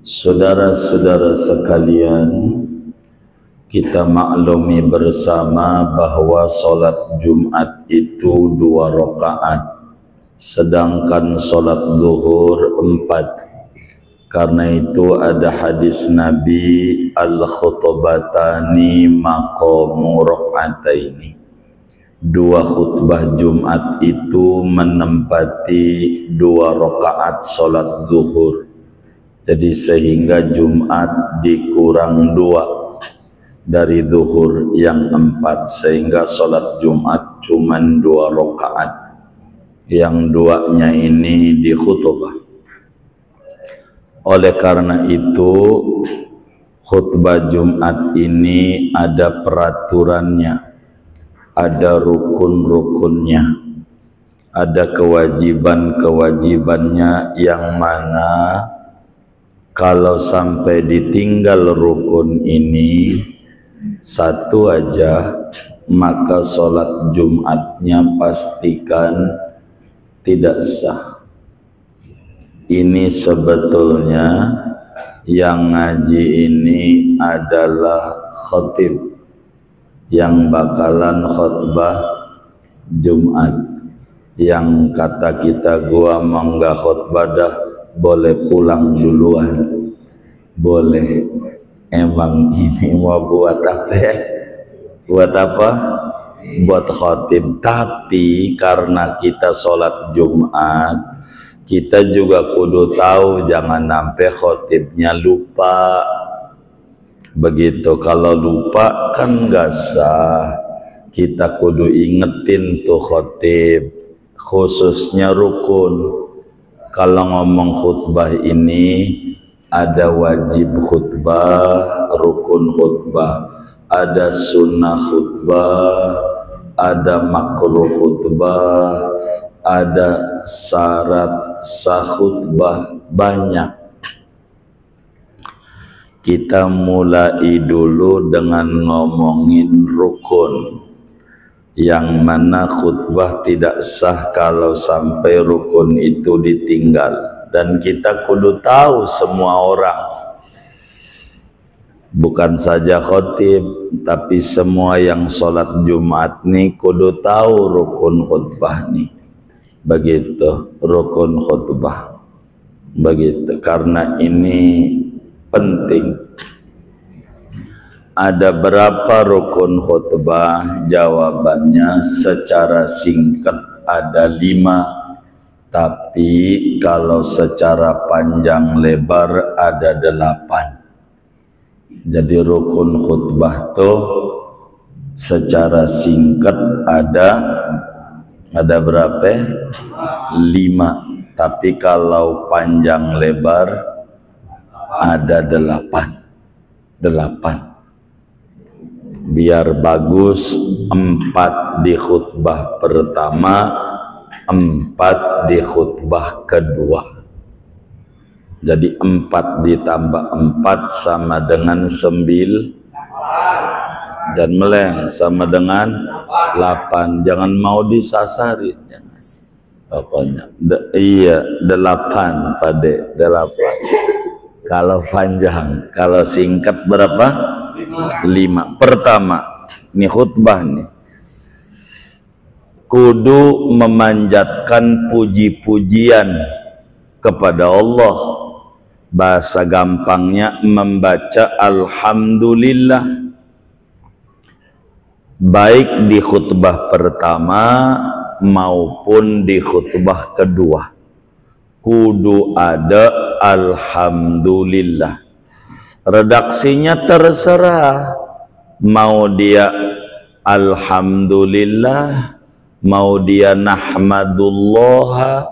Saudara-saudara sekalian, kita maklumi bersama bahwa sholat Jumat itu 2 rakaat, sedangkan sholat zuhur 4. Karena itu ada hadis Nabi, al-khutbatani maqamu raka'ataini. 2 khutbah Jumat itu menempati 2 rakaat sholat zuhur. Jadi sehingga Jumat dikurang 2 dari zuhur yang 4, sehingga sholat Jumat cuma 2 rakaat. Yang 2-nya ini di khutbah. Oleh karena itu khutbah Jumat ini ada peraturannya, ada rukun-rukunnya, ada kewajiban-kewajibannya, yang mana kalau sampai ditinggal rukun ini satu aja, maka sholat Jumatnya pastikan tidak sah. Ini sebetulnya yang ngaji ini adalah khatib yang bakalan khutbah Jumat. Yang kata kita, gua mau nggak khutbah dah, boleh pulang duluan. Boleh. Emang ini mau buat apa? Buat apa? Buat khatib. Tapi karena kita sholat Jumat, kita juga kudu tahu jangan sampai khatibnya lupa. Begitu, kalau lupa kan nggak sah. Kita kudu ingetin tuh khatib, khususnya rukun. Kalau ngomong khutbah ini ada wajib khutbah, rukun khutbah, ada sunnah khutbah, ada makruh khutbah, ada syarat sah khutbah, banyak. Kita mulai dulu dengan ngomongin rukun, yang mana khutbah tidak sah kalau sampai rukun itu ditinggal. Dan kita kudu tahu semua orang, bukan saja khatib, tapi semua yang sholat Jumat nih kudu tahu rukun khutbah nih. Begitu, rukun khutbah. Begitu, karena ini penting. Ada berapa rukun khutbah? Jawabannya secara singkat ada 5. Tapi kalau secara panjang lebar ada 8. Jadi rukun khutbah tuh secara singkat ada berapa? 5. Tapi kalau panjang lebar ada 8. Biar bagus, 4 di khutbah pertama, 4 di khutbah kedua. Jadi 4 ditambah 4 sama dengan 9. Dan meleng sama dengan 8. Jangan mau disasarin. Pokoknya iya 8 Pade, 8. Kalau panjang, kalau singkat berapa? 5. Pertama, ini khutbah nih, kudu memanjatkan puji-pujian kepada Allah. Bahasa gampangnya membaca alhamdulillah, baik di khutbah pertama maupun di khutbah kedua. Kudu ada alhamdulillah. Redaksinya terserah, mau dia alhamdulillah, mau dia nahmadullah,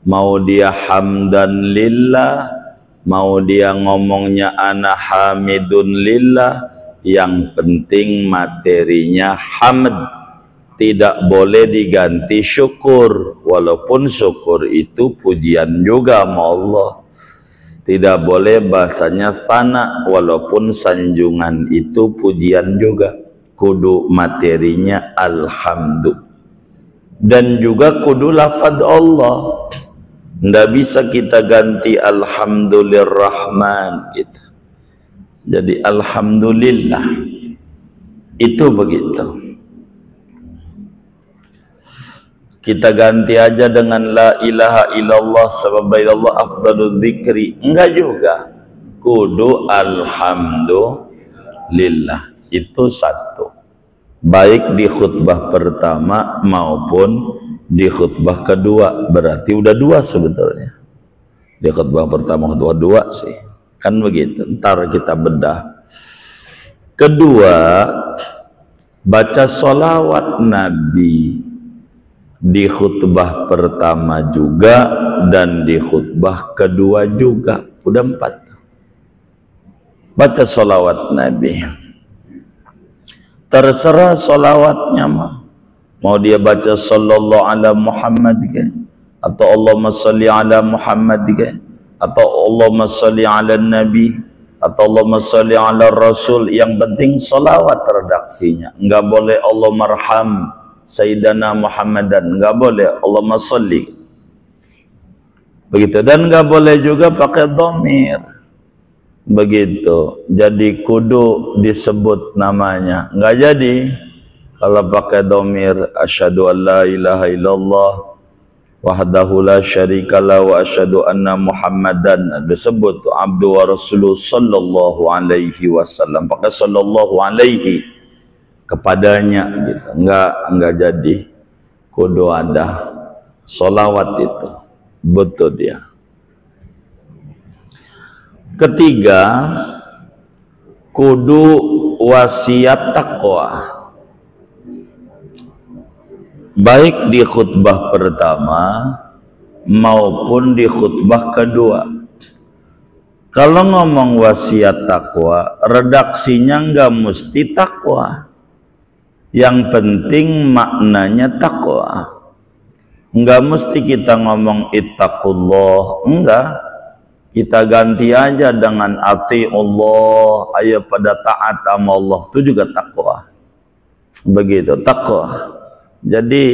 mau dia hamdan lillah, mau dia ngomongnya ana hamidun lillah. Yang penting materinya hamd, tidak boleh diganti syukur, walaupun syukur itu pujian juga sama Allah. Tidak boleh bahasanya fana, walaupun sanjungan itu pujian juga. Kudu materinya alhamdulillah. Dan juga kudu lafaz Allah. Nggak bisa kita ganti alhamdulillahirrahman gitu. Jadi alhamdulillah itu begitu. Kita ganti aja dengan la ilaha illallah sebab Allah afdalul dzikri. Enggak juga. Kudu alhamdulillah. Itu satu. Baik di khutbah pertama maupun di khutbah kedua. Berarti udah dua sebetulnya. Di khutbah pertama kedua dua sih. Kan begitu. Ntar kita bedah. Kedua, baca sholawat Nabi di khutbah pertama juga dan di khutbah kedua juga. Udah 4. Baca sholawat Nabi. Terserah sholawatnya mah. Mau dia baca sallallahu ala Muhammad ke? Atau Allahumma salli ala Muhammad ke? Atau Allahumma salli ala Nabi? Atau Allahumma salli ala Rasul? Yang penting sholawat redaksinya. Enggak boleh Allahumma arham Sayyidana Muhammadan. Enggak boleh Allahumma salli. Begitu. Dan enggak boleh juga pakai dhamir. Begitu. Jadi kudu disebut namanya. Enggak jadi kalau pakai dhamir asyhadu an la ilaha illallah wahdahu la syarikalah wa asyhadu anna Muhammadan, disebut abdu wa rasuluh sallallahu alaihi wasallam, pakai sallallahu alaihi kepadanya gitu. Enggak jadi. Kudu ada sholawat itu. Betul dia. Ketiga, kudu wasiat takwa. Baik di khutbah pertama maupun di khutbah kedua. Kalau ngomong wasiat takwa, redaksinya enggak mesti takwa. Yang penting maknanya takwa. Enggak mesti kita ngomong ittaqullah, enggak. Kita ganti aja dengan ati Allah, ayo pada taat sama Allah, itu juga takwa. Begitu, takwa. Jadi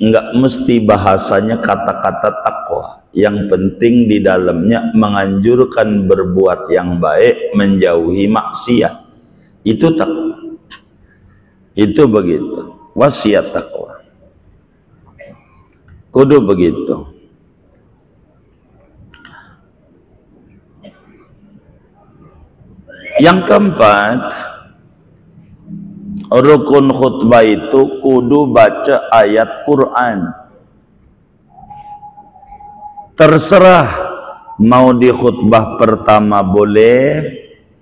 enggak mesti bahasanya kata-kata takwa. Yang penting di dalamnya menganjurkan berbuat yang baik, menjauhi maksiat. Itu takwa. Itu begitu. Wasiat takwa. Kudu begitu. Yang keempat, rukun khutbah itu kudu baca ayat Quran. Terserah mau di khutbah pertama boleh,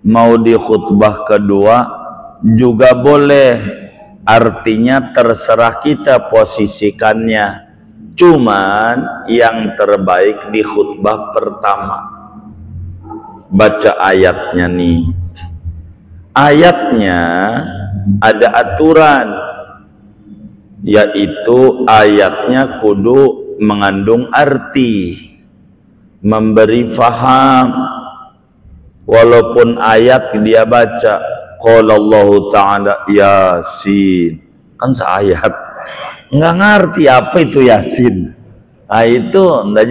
mau di khutbah kedua juga boleh. Artinya terserah kita posisikannya. Cuman yang terbaik di khutbah pertama. Baca ayatnya nih. Ayatnya ada aturan, yaitu ayatnya kudu mengandung arti, memberi faham. Walaupun ayat dia baca qala Allah Ta'ala Yasin, kan seayat nggak ngerti apa itu Yasin. Nah itu nggak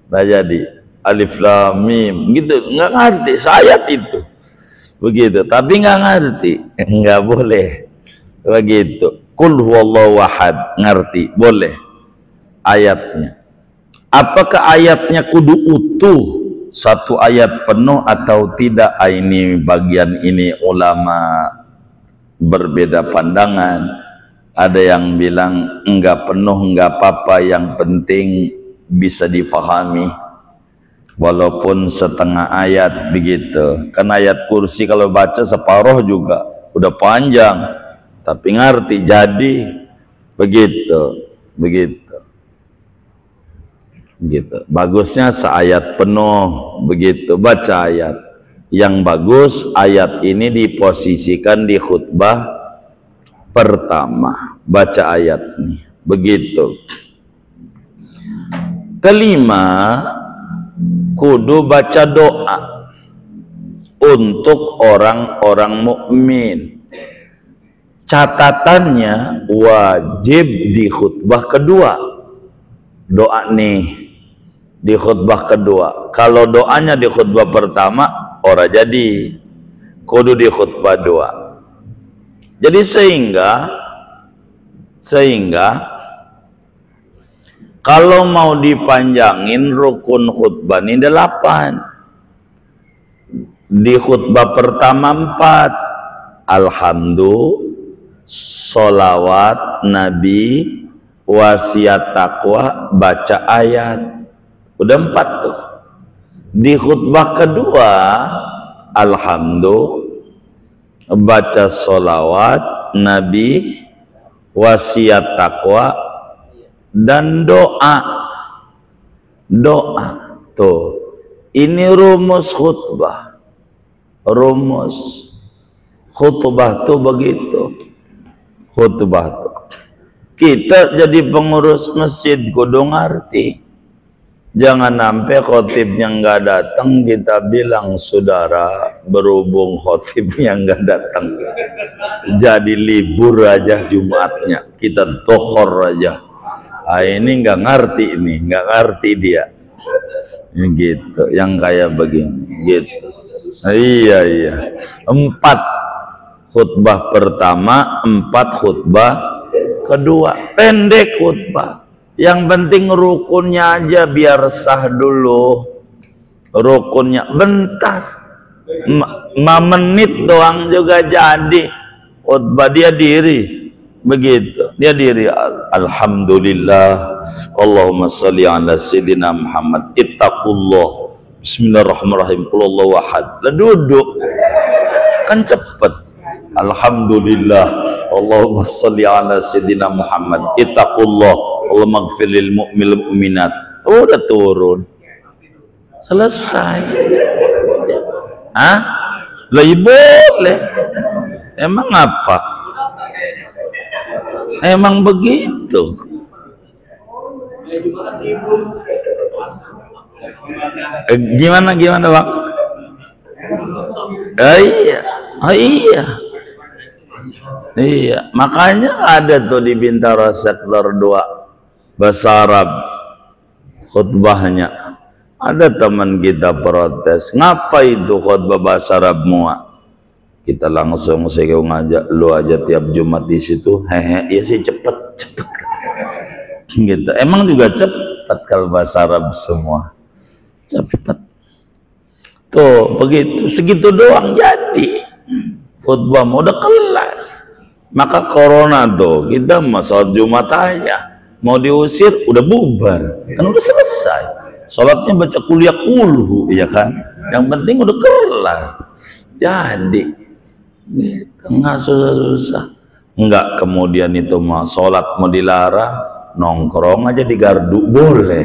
jadi alif lam mim gitu, nggak ngerti seayat itu. Begitu, tapi nggak ngerti, nggak boleh begitu. Qul huwallahu ahad, ngerti, boleh ayatnya. Apakah ayatnya kudu utuh satu ayat penuh atau tidak? Ini bagian ini ulama berbeda pandangan. Ada yang bilang enggak penuh enggak apa-apa, yang penting bisa difahami. Walaupun setengah ayat begitu. Kan ayat kursi kalau baca separuh juga udah panjang, tapi ngerti jadi begitu. Bagusnya seayat penuh begitu baca ayat. Yang bagus ayat ini diposisikan di khutbah pertama, baca ayat ini begitu. Kelima, kudu baca doa untuk orang-orang mukmin. Catatannya wajib di khutbah kedua. Doa nih di khutbah kedua. Kalau doanya di khutbah pertama, ora jadi, kudu di khutbah dua. Jadi sehingga kalau mau dipanjangin rukun khutbah ini 8. Di khutbah pertama 4. Alhamdulillah, sholawat Nabi, wasiat takwa, baca ayat. Udah 4 tuh. Di khutbah kedua, alhamdulillah, baca sholawat Nabi, wasiat takwa, dan doa. Tuh, ini rumus khutbah. Rumus khutbah tuh begitu. Khutbah tuh, kita jadi pengurus masjid kudu ngerti. Jangan sampai khotibnya nggak datang, kita bilang, saudara, berhubung khotibnya nggak datang, jadi libur aja Jumatnya, kita tohor aja. Ini nggak ngerti dia. Ini gitu, yang kayak begini, gitu. Iya. 4 khutbah pertama, 4 khutbah kedua. Pendek khutbah. Yang penting rukunnya aja biar sah dulu. Rukunnya bentar, 5 menit doang juga jadi khutbah. Dia diri begitu, dia diri. Alhamdulillah, Allahumma sholli ala sayyidina Muhammad, ittaqullah, bismillahirrahmanirrahim, qulhuwallahu ahad. Lah duduk kan cepet. Alhamdulillah, Allahumma sholli ala sayyidina Muhammad, ittaqullah, Allah maghfirlil mu'minat. Udah turun, selesai. Lah boleh. Emang apa? Emang begitu. Gimana Bang? Iya, makanya ada tuh di Bintaro sektor 2 bahasa Arab khutbahnya. Ada teman kita protes, ngapa itu khutbah bahasa Arab muak? Kita langsung saya ngajak, lu aja tiap Jumat di situ. Ya sih, cepet gitu. Emang juga cepet kalau bahasa Arab semua cepet. Tuh begitu, segitu doang jadi khutbah udah kelar. Maka corona tuh kita sholat Jumat aja, mau diusir udah bubar, kan udah selesai. Sholatnya baca kuliah kulhu, ya kan? Yang penting udah kelar. Jadi nggak susah-susah. Nggak kemudian itu mau sholat mau dilarang, nongkrong aja di gardu boleh.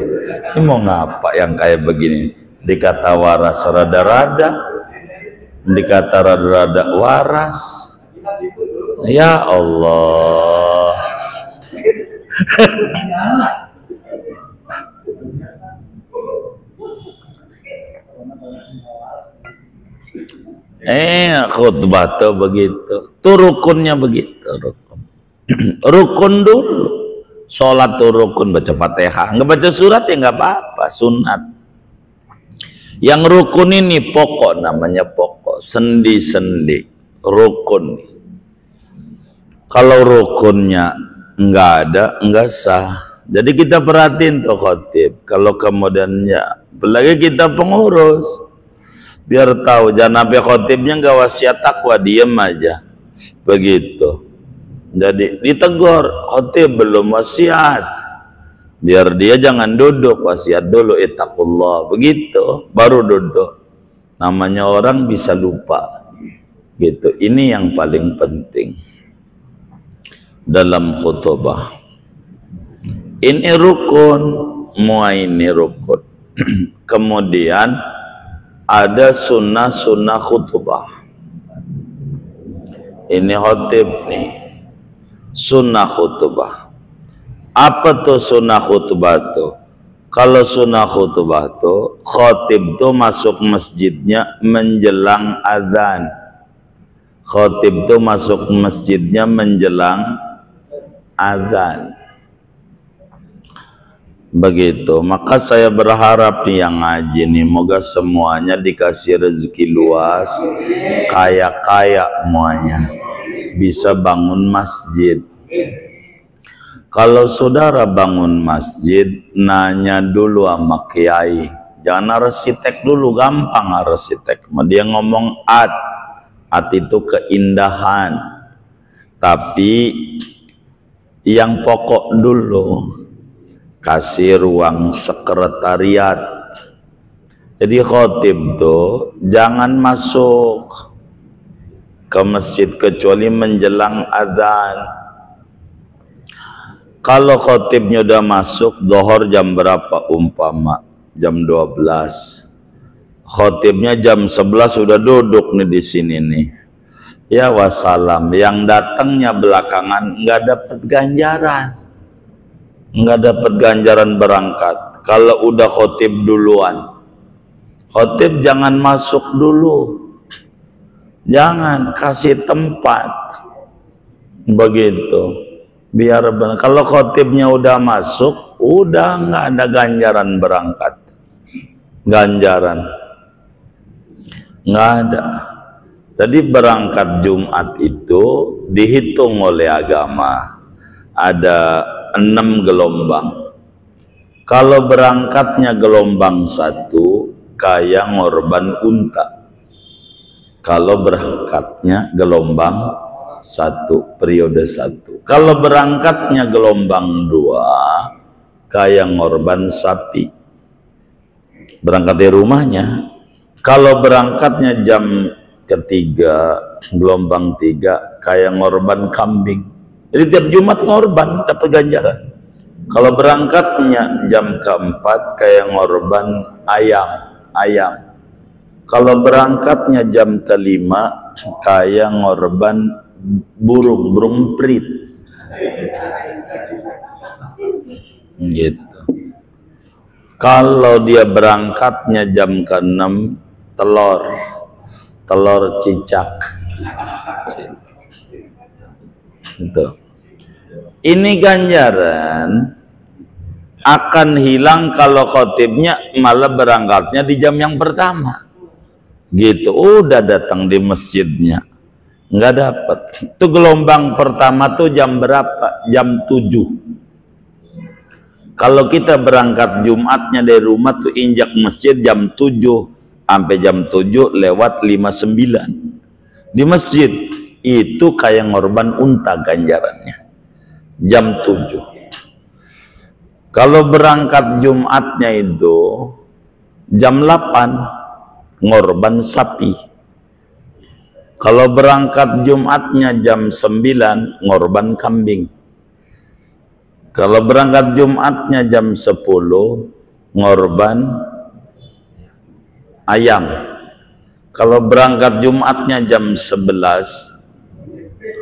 Ini mau ngapa yang kayak begini? Dikata waras rada-rada, dikata rada-rada waras. Ya Allah. Khutbah tuh begitu. Tuh rukunnya begitu, rukun dulu. Sholat tuh rukun, baca Fatihah. Nggak baca surat ya nggak apa-apa, sunat. Yang rukun ini pokok, namanya pokok, sendi-sendi, rukun. Kalau rukunnya nggak ada, nggak sah. Jadi kita perhatiin tuh khotib. Kalau kemudiannya, apalagi kita pengurus, biar tahu, jangan sampai khotibnya nggak wasiat takwa, diem aja begitu. Jadi ditegur, khotib belum wasiat, biar dia jangan duduk, wasiat dulu, ittaqullah, begitu baru duduk. Namanya orang bisa lupa gitu. Ini yang paling penting dalam khutbah. Ini rukun, ini rukun. Kemudian ada sunnah-sunnah khutbah. Ini khotib nih, sunnah khutbah. Apa tuh sunnah khutbah tuh? Kalau sunnah khutbah tuh, khotib tuh masuk masjidnya menjelang azan. Khotib tuh masuk masjidnya menjelang azan. Begitu. Maka saya berharap nih yang ngaji nih, moga semuanya dikasih rezeki luas, kaya-kaya semuanya, bisa bangun masjid. Kalau saudara bangun masjid, nanya dulu sama kiai, jangan arsitek dulu, gampang arsitek. Dia ngomong at itu keindahan, tapi yang pokok dulu, kasih ruang sekretariat. Jadi khotib tuh jangan masuk ke masjid kecuali menjelang azan. Kalau khotibnya udah masuk, dohor jam berapa umpama? Jam 12. Khotibnya jam 11 sudah duduk nih di sini nih. Ya wassalam, yang datangnya belakangan nggak dapat ganjaran. Nggak dapat ganjaran berangkat. Kalau udah khotib duluan, khotib jangan masuk dulu, jangan, kasih tempat, begitu biar benar. Kalau khotibnya udah masuk, udah nggak ada ganjaran berangkat, ganjaran nggak ada. Jadi berangkat Jumat itu dihitung oleh agama ada 6 gelombang. Kalau berangkatnya gelombang 1, kayak ngorban unta. Kalau berangkatnya gelombang 1, periode 1. Kalau berangkatnya gelombang 2, kayak ngorban sapi. Berangkat dari rumahnya. Kalau berangkatnya jam ketiga, gelombang 3, kayak ngorban kambing. Jadi tiap Jumat ngorban dapat ganjaran. Kalau berangkatnya jam keempat, kayak ngorban ayam. Kalau berangkatnya jam kelima, kayak ngorban burung perit. Gitu. Kalau dia berangkatnya jam ke-6, telur cicak. Gitu. Ini ganjaran akan hilang kalau khotibnya malah berangkatnya di jam yang pertama. Gitu, udah datang di masjidnya nggak dapat. Itu gelombang pertama tuh jam berapa? Jam 7. Kalau kita berangkat Jumatnya dari rumah tuh injak masjid jam 7 sampai jam 7 lewat 59 di masjid, itu kayak ngorban unta ganjarannya jam 7. Kalau berangkat Jumatnya itu jam 8, ngorban sapi. Kalau berangkat Jumatnya jam 9, ngorban kambing. Kalau berangkat Jumatnya jam 10, ngorban ayam. Kalau berangkat Jumatnya jam 11,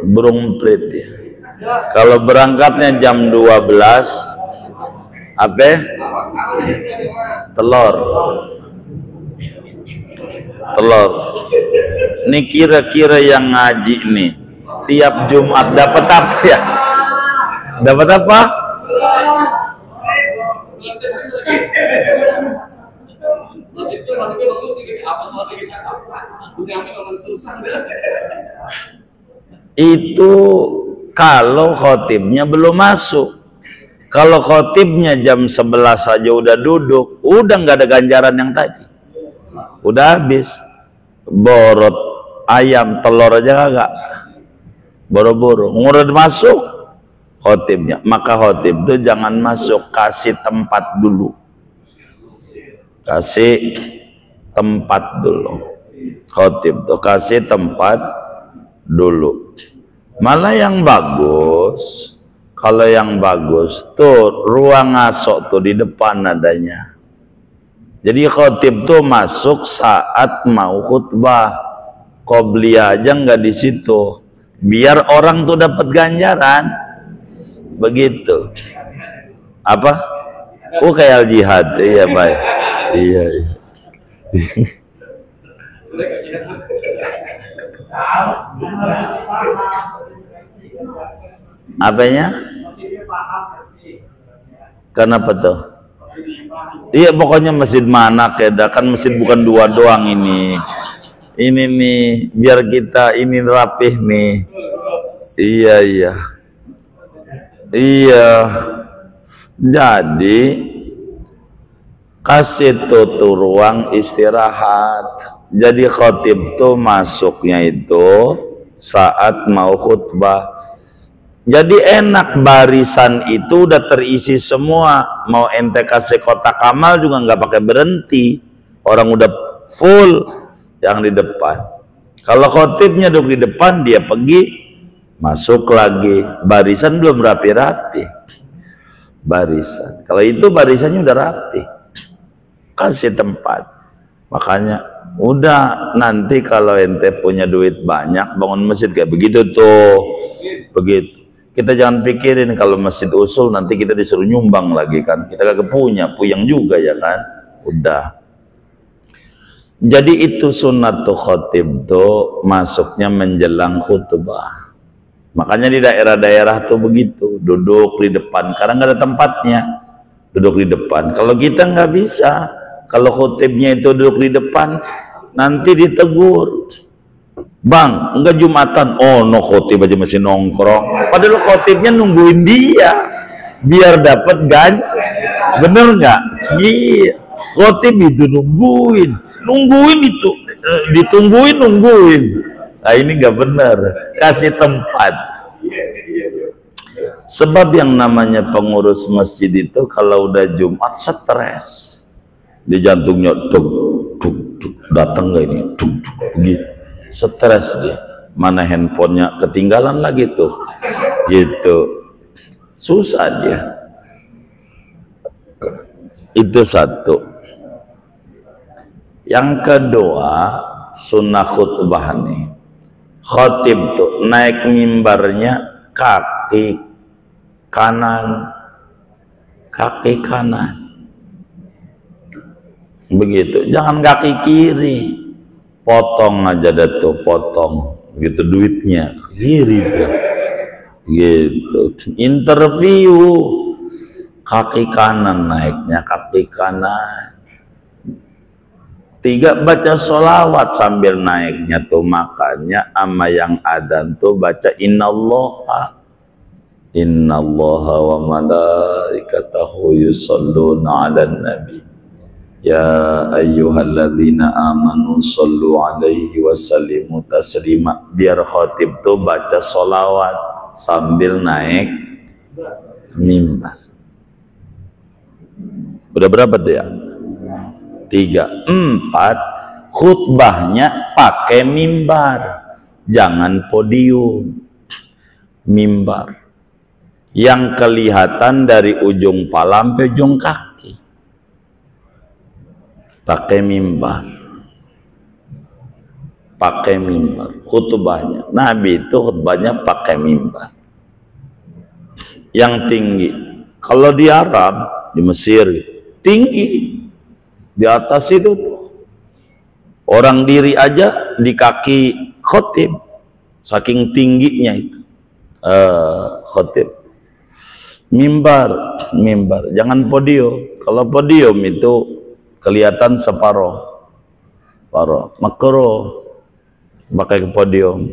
burung perit ya. Kalau berangkatnya jam 12, apa? Telur. Ini kira-kira yang ngaji nih tiap Jumat dapat apa ya? Dapat apa? Itu kalau khotibnya belum masuk. Kalau khotibnya jam 11 saja udah duduk, udah nggak ada ganjaran yang tadi, udah habis. Borot ayam, telur aja kagak, boro-boro ngurut masuk khotibnya. Maka khotib itu jangan masuk, kasih tempat dulu, kasih tempat dulu. Khotib tuh kasih tempat dulu. Malah yang bagus, kalau yang bagus tuh ruang ngasok tuh di depan adanya. Jadi khotib tuh masuk saat mau khutbah, qobliyah aja nggak di situ, biar orang tuh dapat ganjaran. Begitu. Apa? Oh kayak jihad, iya baik. Iya. Apanya? Kenapa tuh? Iya, pokoknya masjid mana keda, kan masjid bukan dua doang ini. Ini nih, biar kita ini rapih nih. Iya, iya. Iya. Jadi kasih tuh ruang istirahat. Jadi khotib tuh masuknya itu saat mau khutbah. Jadi enak, barisan itu udah terisi semua. Mau ente kasih kotak amal juga nggak pakai berhenti. Orang udah full yang di depan. Kalau khotibnya duduk di depan, dia pergi, masuk lagi. Barisan belum rapi-rapi. Barisan. Kalau itu barisannya udah rapi. Kasih tempat. Makanya udah, nanti kalau ente punya duit banyak, bangun masjid kayak begitu tuh. Begitu. Kita jangan pikirin kalau masjid usul nanti kita disuruh nyumbang lagi kan. Kita kagak punya, puyeng juga ya kan. Udah. Jadi itu sunnatul khotib tuh masuknya menjelang khutbah. Makanya di daerah-daerah tuh begitu, duduk di depan. Karena nggak ada tempatnya, duduk di depan. Kalau kita nggak bisa, kalau khotibnya itu duduk di depan, nanti ditegur. Bang, enggak Jumatan. Oh, no, khotib aja masih nongkrong. Padahal khotibnya nungguin dia biar dapat ganj. Bener nggak? Iya. Khotib itu nungguin itu, nungguin. Nah, ini nggak bener. Kasih tempat. Sebab yang namanya pengurus masjid itu kalau udah Jumat stres. Di jantungnya duk, datang nggak ini? Begitu. Stres dia, mana handphonenya ketinggalan lagi tuh, gitu, susah dia. Itu satu. Yang kedua, sunnah khutbah nih, khotib tuh naik mimbarnya kaki kanan, begitu, jangan kaki kiri. Potong aja dah tuh, potong gitu duitnya kiri dia, gitu. Interview kaki kanan, naiknya kaki kanan. 3, baca sholawat sambil naiknya tuh, makanya ama yang adzan tuh baca innallaha wa malaikatahu yusholluna 'alan nabi. Ya ayyuhalladzina amanu shollu alaihi wasallimu taslima. Biar khotib tuh baca sholawat sambil naik mimbar. Udah berapa tuh ya? 3. 4. Khutbahnya pakai mimbar, jangan podium. Mimbar yang kelihatan dari ujung pala sampai ujung kaki. Pakai mimbar, khutbahnya. Nabi itu khutbahnya pakai mimbar yang tinggi. Kalau di Arab, di Mesir, tinggi di atas itu tuh. Orang diri aja di kaki khotib, saking tingginya itu. Khotib. Mimbar, jangan podium. Kalau podium itu kelihatan separuh, makruh pakai podium.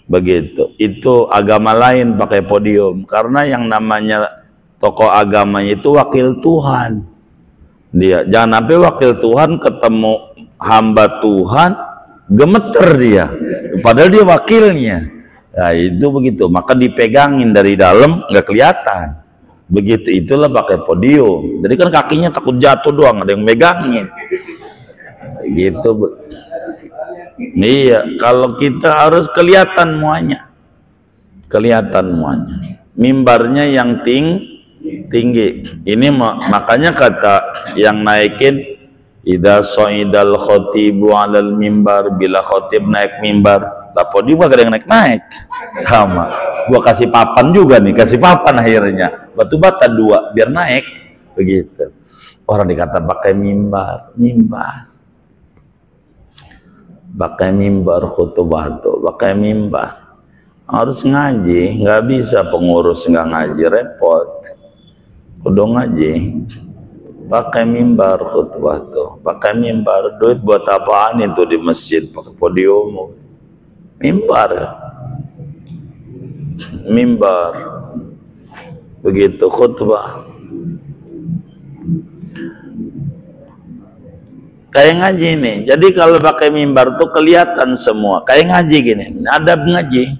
Begitu. Itu agama lain pakai podium, karena yang namanya tokoh agamanya itu wakil Tuhan. Dia jangan sampai wakil Tuhan ketemu hamba Tuhan gemeter dia, padahal dia wakilnya. Nah, itu begitu. Maka dipegangin dari dalam, nggak kelihatan. Begitu, itulah pakai podium. Jadi kan kakinya takut jatuh doang, ada yang megangin. Gitu. Iya, kalau kita harus kelihatan muanya. Mimbarnya yang tinggi. Ini makanya kata yang naikin, idza sha'idal khatibu 'alal mimbar, bila khatib naik mimbar, lah podium gak ada yang naik. Sama. Gua kasih papan juga nih, akhirnya. Batu bata 2 biar naik, begitu. Orang dikata pakai mimbar. Pakai mimbar khutbah tuh, pakai mimbar. Harus ngaji, nggak bisa pengurus nggak ngaji, repot. Udah ngaji. Pakai mimbar khutbah tuh, pakai mimbar. Duit buat apaan itu di masjid? Pakai podium, mimbar, mimbar. Begitu khutbah. Kayak ngaji nih. Jadi kalau pakai mimbar tuh kelihatan semua. Kayak ngaji gini. Adab ngaji.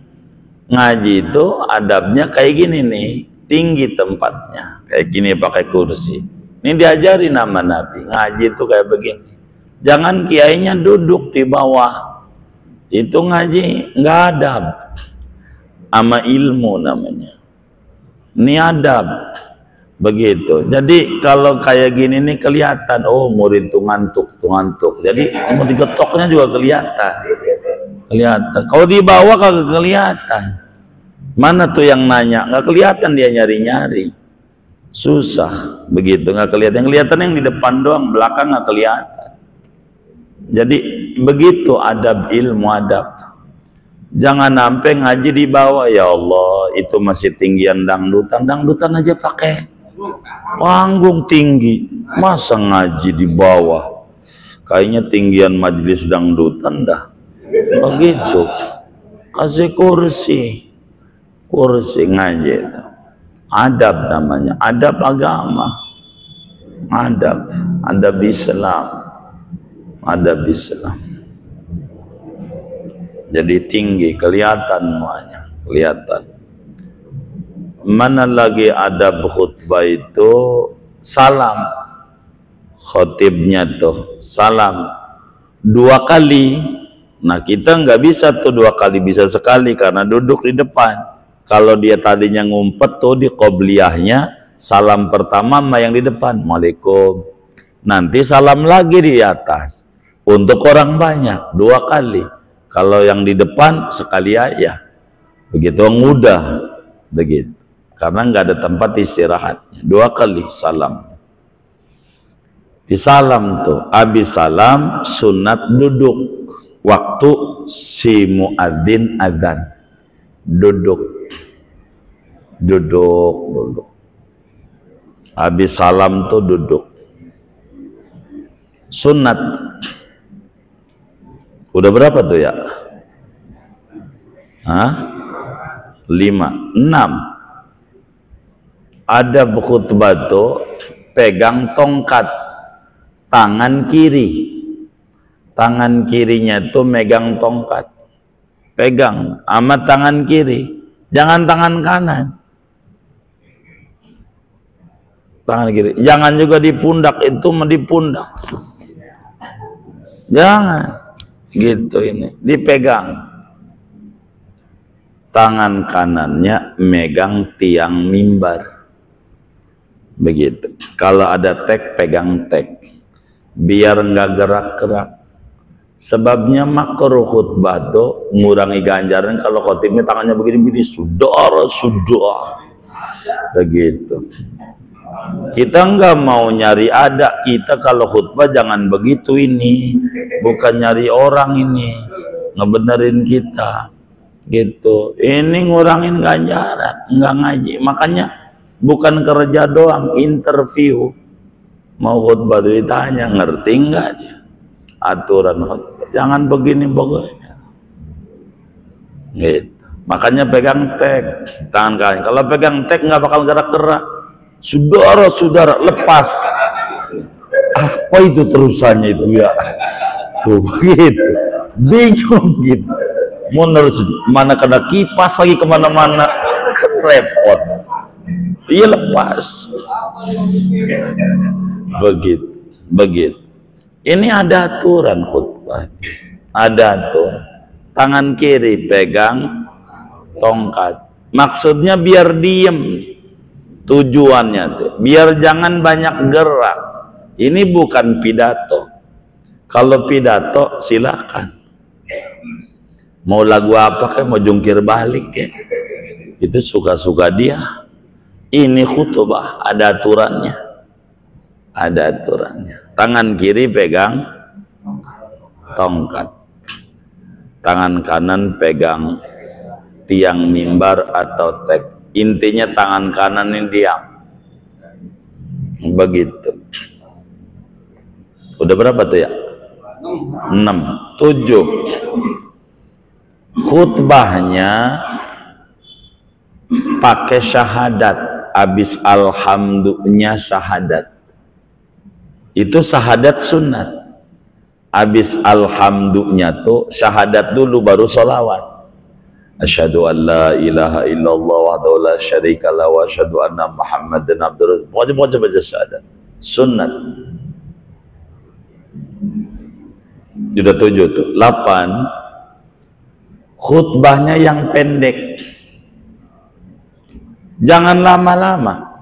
Ngaji itu adabnya kayak gini nih. Tinggi tempatnya. Kayak gini pakai kursi. Ini diajari nama Nabi. Ngaji itu kayak begini. Jangan kiainya duduk di bawah. Itu ngaji nggak adab. Ama ilmu namanya. Ini adab. Begitu. Jadi kalau kayak gini nih kelihatan, oh murid tuh ngantuk, tuh ngantuk. Jadi mau digetoknya juga kelihatan. Kelihatan. Kalau di bawah kagak kelihatan. Mana tuh yang nanya? Nggak kelihatan, dia nyari-nyari. Susah. Begitu, nggak kelihatan. Yang kelihatan yang di depan doang, belakang nggak kelihatan. Jadi begitu adab ilmu adab. Jangan sampai ngaji di bawah, ya Allah, itu masih tinggian dangdutan. Dangdutan aja pakai panggung tinggi, masa ngaji di bawah? Kayaknya tinggian majelis dangdutan dah. Begitu. Kasih kursi, kursi ngaji itu. Adab namanya, adab agama, adab, adab Islam, adab Islam. Jadi tinggi, kelihatan semuanya, kelihatan. Mana lagi adab khutbah itu salam. Khotibnya tuh salam 2 kali. Nah kita nggak bisa tuh 2 kali, bisa sekali karena duduk di depan. Kalau dia tadinya ngumpet tuh di qobliyahnya, salam pertama sama yang di depan, Waalaikum. Nanti salam lagi di atas. Untuk orang banyak 2 kali. Kalau yang di depan sekali aja. Begitu mudah. Begitu. Karena nggak ada tempat istirahatnya. 2 kali salam. Di salam tuh, habis salam sunat duduk. Waktu si muadzin azan. Duduk. Duduk, duduk. Habis salam tuh duduk. Sunat. Udah berapa tuh ya? Hah? 5, 6. Ada khutbah tuh pegang tongkat tangan kiri. Tangan kirinya tuh megang tongkat. Pegang sama tangan kiri. Jangan tangan kanan. Tangan kiri. Jangan juga di pundak, itu di pundak. Jangan. Gitu ini, dipegang. Tangan kanannya megang tiang mimbar. Begitu. Kalau ada tek, pegang tek. Biar nggak gerak-gerak. Sebabnya makruh khutbah tuh ngurangi ganjaran kalau khotibnya tangannya begini-begini, sudah. Begitu. Kita nggak mau nyari ada, kita kalau khutbah jangan begitu ini, bukan nyari orang ini, ngebenerin kita, gitu. Ini ngurangin ganjaran, nggak ngaji. Makanya bukan kerja doang, interview. Mau khutbah ditanya, ngerti nggak dia? Aturan khutbah, jangan begini. Gitu. Makanya pegang tek, tangan kanan. Kalau pegang tek nggak bakal gerak-gerak. Saudara-saudara, lepas. Apa itu terusannya itu ya? Tuh begitu. Bingung gitu. Menurut mana kena kipas lagi kemana-mana, repot. Iya lepas. Begitu, begitu. Ini ada aturan khutbah. Ada aturan. Tangan kiri pegang tongkat. Maksudnya biar diem. Tujuannya tuh biar jangan banyak gerak. Ini bukan pidato. Kalau pidato silakan. Mau lagu apa kayak mau jungkir balik ya. Itu suka-suka dia. Ini khutbah ada aturannya. Ada aturannya. Tangan kiri pegang tongkat. Tangan kanan pegang tiang mimbar atau tek. Intinya tangan kanan ini diam. Begitu. Udah berapa tuh ya? 6, 7. Khutbahnya pakai syahadat, habis alhamdulillah syahadat. Itu syahadat sunat. Habis alhamdulillah tuh syahadat dulu baru sholawat. Asyhadu an la ilaha illallah wahdahu la syarikalah wa asyhadu anna Muhammadan abduhu. Wajib baca syahadat. Sunat. Sudah 7 tuh. 8. Khutbahnya yang pendek. Jangan lama-lama.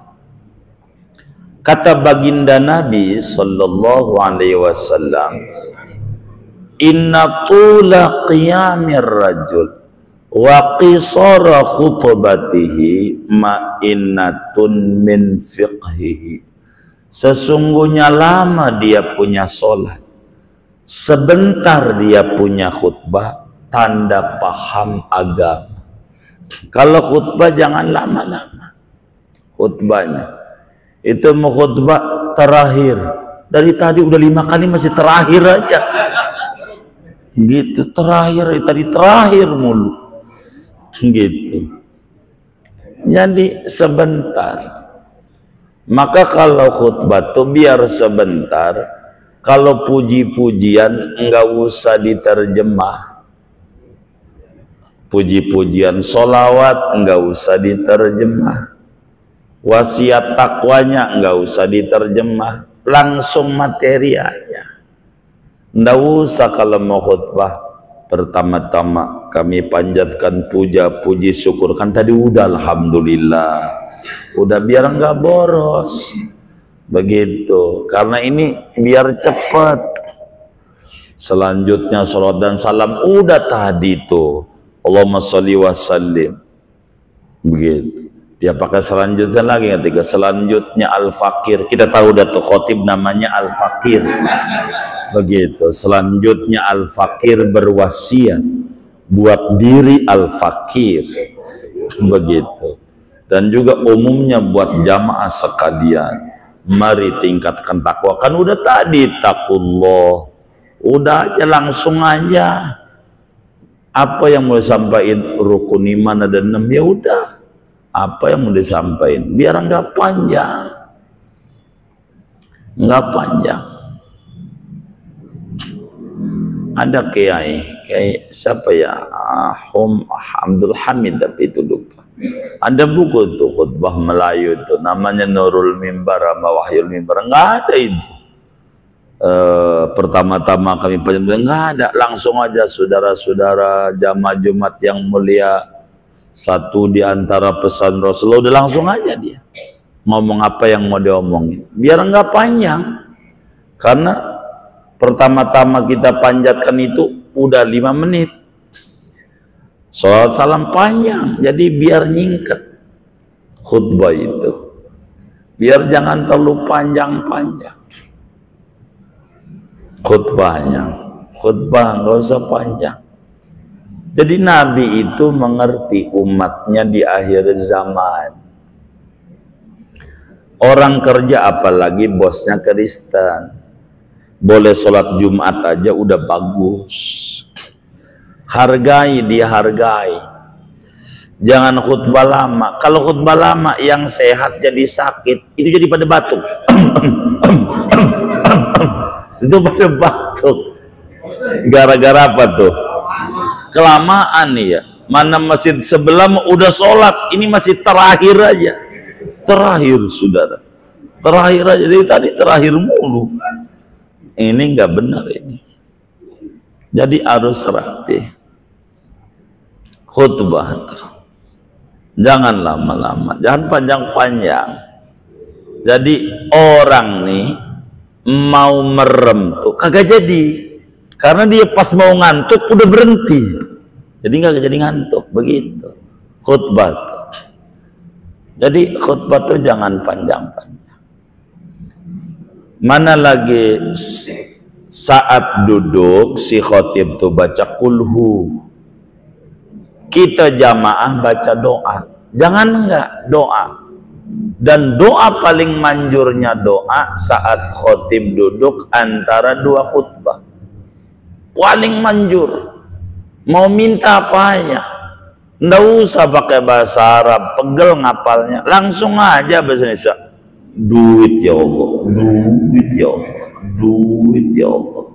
Kata baginda Nabi sallallahu alaihi wasallam, inna tula qiyamir rajul wa qisara khutbatihi ma'innatun min fiqhihi. Sesungguhnya lama dia punya sholat, sebentar dia punya khutbah, tanda paham agama. Kalau khutbah jangan lama-lama khutbahnya. Itu mau khutbah terakhir, dari tadi udah 5 kali masih terakhir aja gitu, terakhir tadi terakhir mulu gitu. Jadi sebentar. Maka kalau khutbah tuh biar sebentar. Kalau puji-pujian enggak usah diterjemah. Puji-pujian sholawat enggak usah diterjemah. Wasiat takwanya enggak usah diterjemah, langsung materi aja. Enggak usah kalau mau khutbah pertama-tama kami panjatkan puja puji syukur, kan tadi udah alhamdulillah, udah biar enggak boros begitu. Karena ini biar cepat. Selanjutnya salat dan salam udah tadi tuh, Allahumma sholli wa sallim begitu. Dia pakai selanjutnya lagi, ketiga selanjutnya al-fakir. Kita tahu dah tuh khotib namanya al-fakir begitu. Selanjutnya al-fakir berwasiat buat diri al-fakir begitu. Dan juga umumnya buat jamaah sekalian, mari tingkatkan takwa. Kan udah tadi takullah, udah aja langsung aja. Apa yang mau disampaikan rukun iman ada 6, ya udah. Apa yang mau disampaikan biar enggak panjang, enggak panjang. Ada kiai siapa ya, Abdul Hamid, tapi itu lupa. Ada buku tuh khutbah Melayu itu namanya Nurul Mimbar sama Wahyul Mimbar. Enggak ada itu. Pertama-tama kami panjang, enggak ada, langsung aja saudara-saudara jamaah Jumat yang mulia, satu di antara pesan Rasulullah, udah langsung aja dia ngomong apa yang mau diomongin biar enggak panjang. Karena pertama-tama kita panjatkan itu udah 5 menit, salat salam panjang, jadi biar nyingkat khutbah itu, biar jangan terlalu panjang-panjang khutbahnya. Khutbah nggak usah panjang. Jadi Nabi itu mengerti umatnya di akhir zaman. Orang kerja apalagi bosnya Kristen, boleh sholat Jumat aja udah bagus. Hargai, dihargai. Jangan khutbah lama. Kalau khutbah lama yang sehat jadi sakit, itu jadi pada batuk. Itu pada batuk. Gara-gara apa tuh? Kelamaan nih ya. Mana masjid sebelah udah sholat, ini masih terakhir aja. Terakhir saudara, terakhir aja. Jadi tadi terakhir mulu. Ini nggak benar ini. Jadi harus rapi khutbah. Jangan lama-lama, jangan panjang-panjang. Jadi orang nih mau merem tuh kagak jadi, karena dia pas mau ngantuk udah berhenti, jadi nggak jadi ngantuk begitu khutbah. Jadi khutbah tuh jangan panjang-panjang. Mana lagi saat duduk si khotib tuh baca kulhu, kita jamaah baca doa. Jangan enggak doa, Dan doa paling manjurnya doa saat khotib duduk antara dua khutbah. Paling manjur. Mau minta apa aja. Nggak usah pakai bahasa Arab, pegel ngapalnya. Langsung aja bahasa Indonesia. Duit ya Allah, duit ya Allah, duit ya Allah.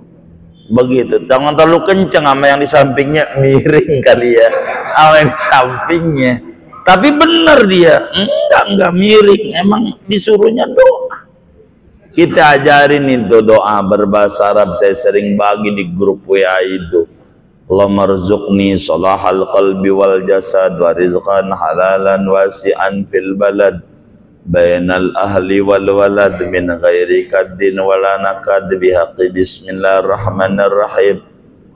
Begitu. Jangan terlalu kenceng sama yang di sampingnya, miring kali ya. Sama yang di sampingnya. Tapi benar dia, enggak miring, emang disuruhnya doa. Kita ajarin itu doa berbahasa Arab, saya sering bagi di grup WA itu. Allahumma rzuqni salahal qalbi wal jasad wa rizqan halalan wasi'an fil balad bainal ahli wal walad min ghairi kaddin wala nakad bihaqqi bismillahirrahmanirrahim.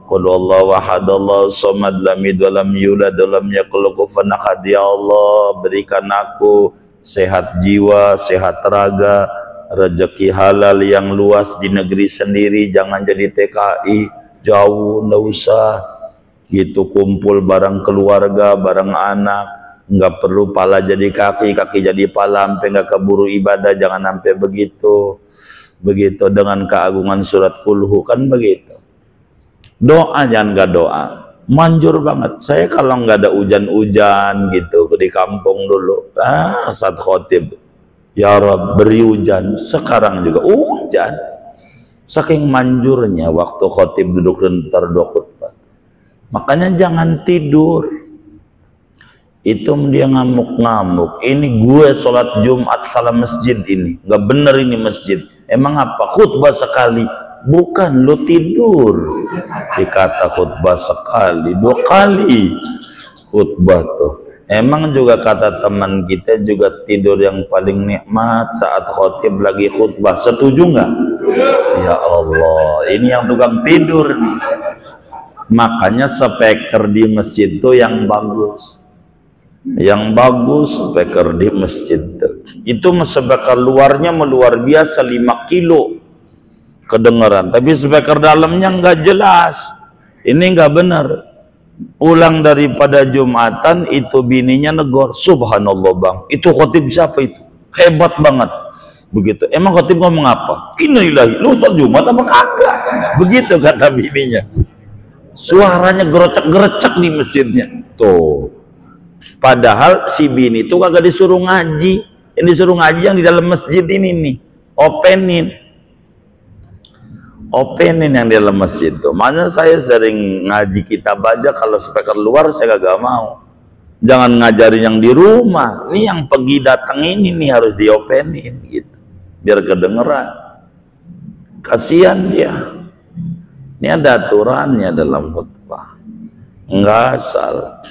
Qul wallahu ahad Allahu samad lam yalid wa lam yulad wa lam yakul lahu kufuwan ahad. Ya Allah, berikan aku sehat jiwa, sehat raga, rezeki halal yang luas di negeri sendiri, jangan jadi TKI jauh, nggak usah gitu, kumpul bareng keluarga, bareng anak, nggak perlu pala jadi kaki, kaki jadi pala, sampai nggak keburu ibadah, jangan sampai begitu. Begitu dengan keagungan surat kulhu, kan begitu. Doa jangan nggak doa, manjur banget. Saya kalau nggak ada hujan-hujan gitu di kampung dulu, saat khotib, ya Rabb beri hujan. Sekarang juga hujan, saking manjurnya waktu khotib duduk lentar dua khutbah. Makanya jangan tidur. Itu dia ngamuk-ngamuk. Ini gue sholat Jumat salah masjid ini, nggak bener ini masjid. Emang apa? Khutbah sekali. Bukan, lo tidur. Dikata khutbah sekali, 2 kali khutbah tuh. Emang juga kata teman kita juga tidur yang paling nikmat saat khotib lagi khutbah. Setuju nggak? Ya Allah, ini yang tukang tidur nih. Makanya speaker di masjid tuh yang bagus. Yang bagus speaker di masjid tuh. Itu speaker luarnya luar biasa 5 kilo kedengaran, tapi speaker dalamnya nggak jelas. Ini nggak benar. Pulang daripada Jumatan itu bininya negor, subhanallah bang, itu khotib siapa itu? Hebat banget. Begitu. Emang khotib ngomong apa? Innalillahi, lu sholat Jumat apa kagak? Begitu kata bininya. Suaranya gerecek-gerecek di masjidnya. Tuh. Padahal si bini itu kagak disuruh ngaji. Yang disuruh ngaji yang di dalam masjid ini nih. Openin yang di dalam masjid tuh. Makanya saya sering ngaji kitab aja, kalau speaker luar saya kagak mau. Jangan ngajarin yang di rumah. Ini yang pergi datang ini nih harus diopenin gitu. Biar kedengeran. Kasihan dia. Ini ada aturannya dalam khutbah. Enggak asal.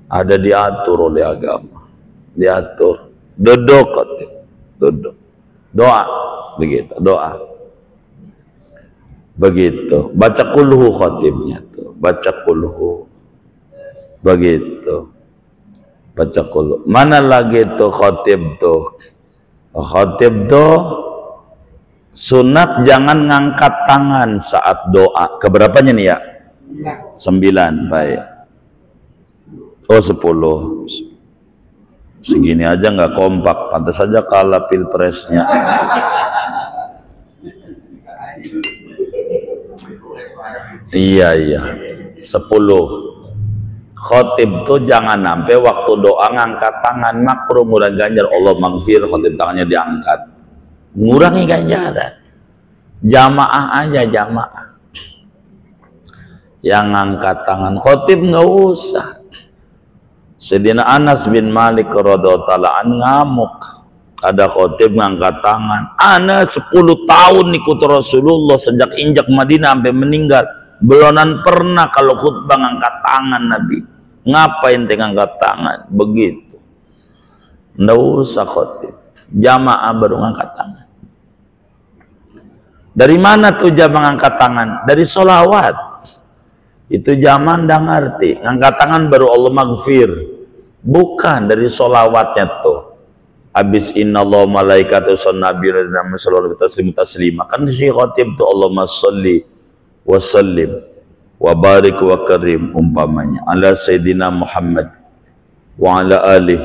Ada diatur oleh agama. Diatur. Duduk khotib. Duduk. Doa. Begitu. Doa. Begitu, baca kulhu khotibnya tuh, baca kulhu, begitu, baca kulhu. Mana lagi tuh khotib tuh? Khotib tuh sunat jangan ngangkat tangan saat doa. Keberapanya nih ya? 9, baik. Oh 10. Segini aja nggak kompak, pantas saja kalah pilpresnya. Iya 10. Khotib tuh jangan sampai waktu doa ngangkat tangan, makruh, ngurangi ganjar. Allah maghfir, khotib tangannya diangkat, ngurangi ganjaran. Jamaah aja, jamaah yang ngangkat tangan. Khotib nggak usah. Sayyidina Anas bin Malik radhiyallahu ta'ala ngamuk. Ada khotib ngangkat tangan. Ana 10 tahun ikut Rasulullah sejak injak Madinah sampai meninggal. Belonan pernah kalau khutbah ngangkat tangan Nabi. Ngapain ngangkat tangan? Begitu. Nggak usah khotib. Jamaah baru ngangkat tangan. Dari mana tuh jamaah ngangkat tangan? Dari sholawat. Itu jamaah nggak ngerti. Ngangkat tangan baru Allah maghfir. Bukan dari sholawatnya tuh. Habis innallaha malaikatahu yusholluna 'alan nabi taslima. Kan si khotib tuh Allahumma sholli wa sallim wa barik wa karim umpamanya ala sayyidina Muhammad wa ala alihi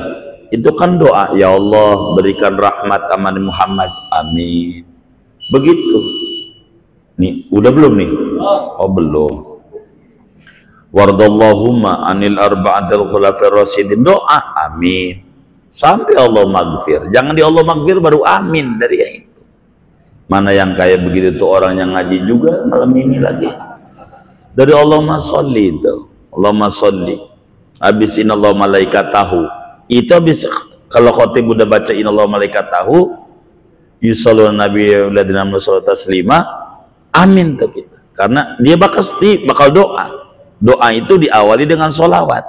Itu kan doa, ya Allah berikan rahmat aman Muhammad, amin. Begitu. Nih, udah belum nih? Oh belum. Wardallahumma anil arba'atil khulafir rasyidin, doa amin sampai Allah maghfir. Jangan di Allah maghfir baru amin dari yang itu. Mana yang kayak begitu tuh orang yang ngaji juga malam ini lagi. Dari Allahumma sholli itu. Allahumma sholli. Habis inallahu malaikatahu. Itu habis kalau khotib udah baca inallahu malaikatahu yusalluna nabiyya ladina amanu taslima, amin tuh kita. Karena dia bakal doa. Doa itu diawali dengan sholawat,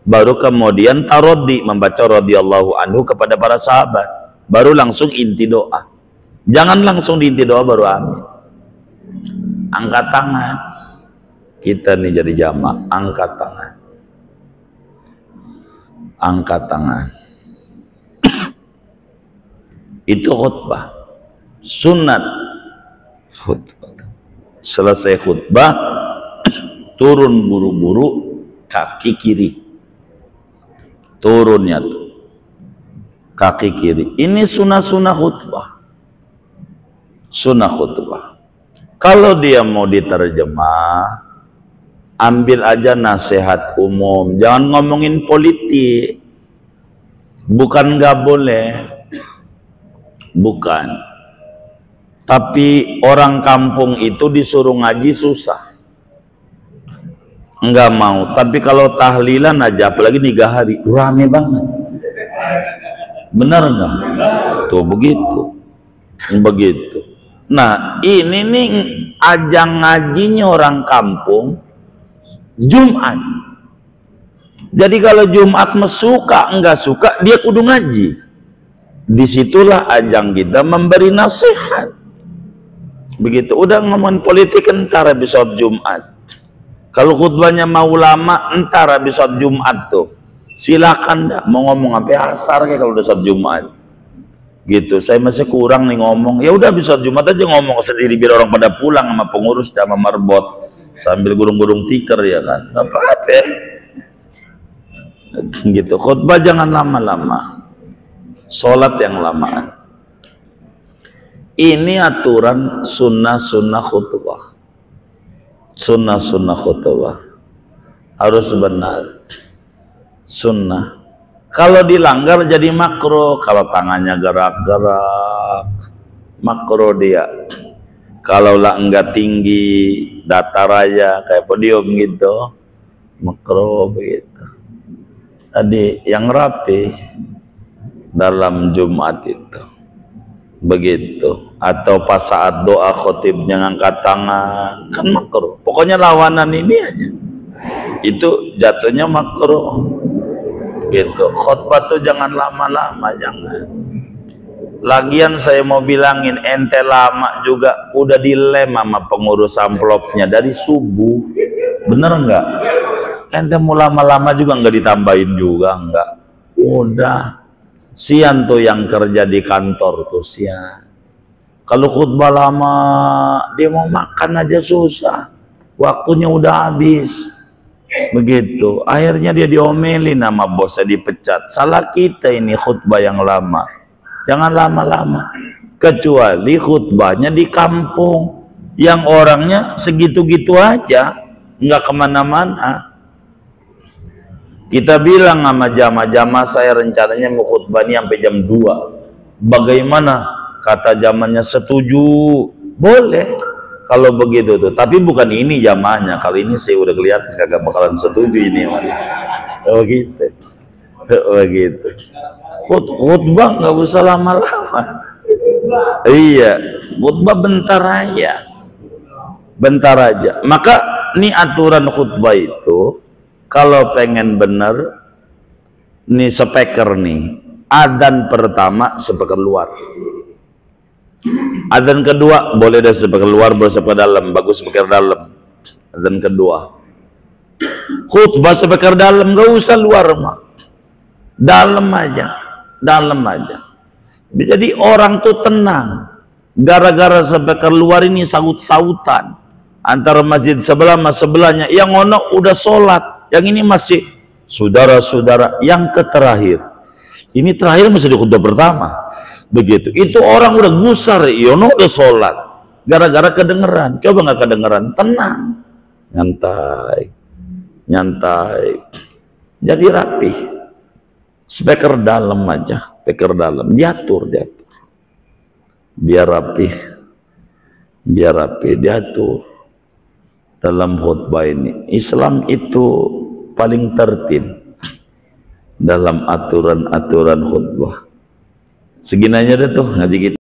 baru kemudian taroddi, membaca radhiyallahu anhu kepada para sahabat, baru langsung inti doa. Jangan langsung di inti doa baru amin. Angkat tangan kita nih jadi jamaah, angkat tangan, angkat tangan. Itu khutbah sunat. Khutbah selesai khutbah turun buru-buru kaki kiri, turunnya tuh kaki kiri. Ini sunnah khutbah, sunnah khutbah. Kalau dia mau diterjemah, ambil aja nasihat umum, jangan ngomongin politik. Bukan nggak boleh, bukan. Tapi orang kampung itu disuruh ngaji susah, enggak mau. Tapi kalau tahlilan aja, apalagi 3 hari, rame banget. Benar enggak? Tuh begitu. Begitu. Nah, ini nih ajang ngajinya orang kampung Jumat. Jadi kalau Jumat suka enggak suka, dia kudu ngaji. Disitulah ajang kita memberi nasihat. Begitu. Udah ngomongin politik entar habis sholat Jumat. Kalau khutbahnya mau lama, entar habis sholat Jumat tuh silakan dah mau ngomong sampai asar kayak kalau udah sholat Jumat gitu. Saya masih kurang nih ngomong, ya udah habis sholat Jumat aja ngomong sendiri biar orang pada pulang sama pengurus sama marbot sambil gurung-gurung tikar, ya kan, nggak apa-apa gitu. Khutbah jangan lama-lama, sholat yang lamaan. Ini aturan sunnah khutbah. Sunnah khutbah harus benar, sunnah. Kalau dilanggar jadi makruh. Kalau tangannya gerak-gerak makruh dia. Kalau lah enggak tinggi, datar aja kayak podium gitu, makruh begitu. Tadi yang rapi dalam Jumat itu begitu. Atau pas saat doa khotibnya ngangkat tangan, kan makruh. Pokoknya lawanan ini aja itu jatuhnya makruh gitu. Khutbah tuh jangan lama-lama, jangan. Lagian saya mau bilangin, ente lama juga udah dilem sama pengurus amplopnya dari subuh, bener enggak? Ente mau lama-lama juga enggak ditambahin juga, enggak. Udah sian tuh yang kerja di kantor tuh sian. Kalau khutbah lama, dia mau makan aja susah, waktunya udah habis. Begitu, akhirnya dia diomelin sama bosnya, dipecat. Salah kita ini khutbah yang lama. Jangan lama-lama, kecuali khutbahnya di kampung yang orangnya segitu-gitu aja, nggak kemana-mana. Kita bilang sama jamaah saya rencananya mau khutbah ini sampai jam 2. Bagaimana? Kata zamannya setuju, boleh kalau begitu tuh. Tapi bukan ini jamaahnya. Kali ini saya udah kelihatan kagak bakalan setuju ini. Oh gitu, oh gitu. Khutbah nggak usah lama-lama. Iya, khutbah bentar aja, bentar aja. Maka ini aturan khutbah itu, kalau pengen bener, nih speaker nih, adzan pertama speaker luar. Adzan kedua boleh ada speaker luar, boleh speaker dalam, bagus speaker dalam. Adzan kedua. Khutbah speaker dalam, gak usah luar mah. Dalam aja, dalam aja. Jadi orang tuh tenang. Gara-gara speaker luar ini saut-sautan antara masjid sebelah sama sebelahnya. Yang ono udah sholat, yang ini masih saudara-saudara yang terakhir. Ini terakhir masih di khutbah pertama. Begitu. Itu orang udah gusar, Yono udah sholat. Gara-gara kedengeran. Coba nggak kedengeran, tenang. Nyantai. Nyantai. Jadi rapi. Speaker dalam aja. Speaker dalam. Diatur. Biar rapi. Biar rapi. Diatur. Dalam khutbah ini. Islam itu paling tertib dalam aturan-aturan khutbah. Segini aja deh tuh ngaji kita.